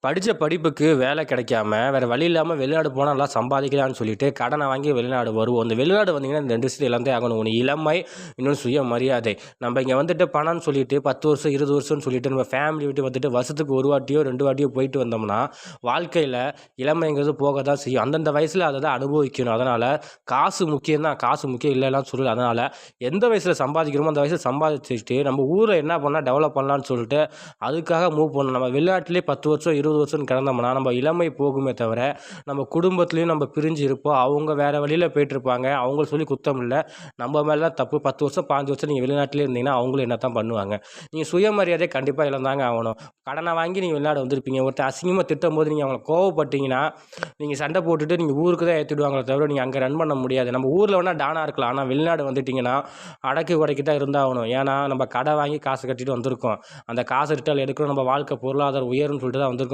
படித்த படிப்புக்கு வேலை கிடைக்காம வேறு வழி இல்லாமல் வெளிநாடு போனால் நல்லா சம்பாதிக்கலான்னு சொல்லிட்டு கடனை வாங்கி வெளிநாடு வருவோம். அந்த வெளிநாடு வந்தீங்கன்னா இந்த 2 விஷயத்தை இழந்தே ஆகணும். ஒன்று இளமை, இன்னொன்று சுயமரியாதை. நம்ம இங்கே வந்துட்டு பணம்னு சொல்லிட்டு 10 வருஷம் 20 வருஷம்னு சொல்லிட்டு நம்ம ஃபேமிலி விட்டு வந்துட்டு வருஷத்துக்கு 1 வாட்டியோ 2 வாட்டியோ போயிட்டு வந்தோம்னா வாழ்க்கையில் இளமைங்கிறது போக தான் செய்யும். அந்தந்த வயசில் அதை தான் அனுபவிக்கணும். அதனால் காசு முக்கியம் தான், காசு முக்கியம் இல்லைலாம் சொல்லல. அதனால் எந்த வயசில் சம்பாதிக்கிறோமோ அந்த வயசில் சம்பாதிச்சுட்டு நம்ம ஊரை என்ன பண்ணால் டெவலப் பண்ணலான்னு சொல்லிட்டு அதுக்காக மூவ் பண்ணணும். நம்ம வெளிநாட்டிலே 10 வருஷம் 20 வருஷம்னு கிடந்தோம்னா நம்ம இளமை போகுமே தவிர நம்ம குடும்பத்துலேயும் நம்ம பிரிஞ்சு இருப்போம். அவங்க வேறு வழியில் போயிட்டுருப்பாங்க. அவங்கள சொல்லி குத்தம் இல்லை, நம்ம மேலே தான் தப்பு. 10 வருஷம் 15 வருஷம் நீங்கள் வெளிநாட்டிலே இருந்தீங்கன்னா அவங்களும் என்ன தான் பண்ணுவாங்க. நீங்கள் சுயமரியாதையை கண்டிப்பாக இழந்தாங்க ஆகணும். கடனை வாங்கி நீங்கள் வெளிநாடு வந்திருப்பீங்க. ஒருத்தர் அசிங்கமாக திட்டும்போது நீங்கள் அவங்கள கோவப்பட்டீங்கன்னா நீங்கள் சண்டை போட்டுட்டு நீங்கள் ஊருக்கு தான் ஏற்றிடுவாங்களே தவிர நீங்கள் அங்கே ரன் பண்ண முடியாது. நம்ம ஊரில் வேணால் டானாக இருக்கலாம், ஆனால் வெளிநாடு வந்துட்டிங்கன்னா அடக்கி உடைக்கி தான் இருந்தாகணும். ஏன்னா நம்ம கடை வாங்கி காசு கட்டிட்டு வந்திருக்கோம். அந்த காசு ரிட்டர்ன் எடுக்கணும், நம்ம வாழ்க்கை பொருளாதாரம் உயரும்னு சொல்லிட்டு தான் வந்திருக்கோம்.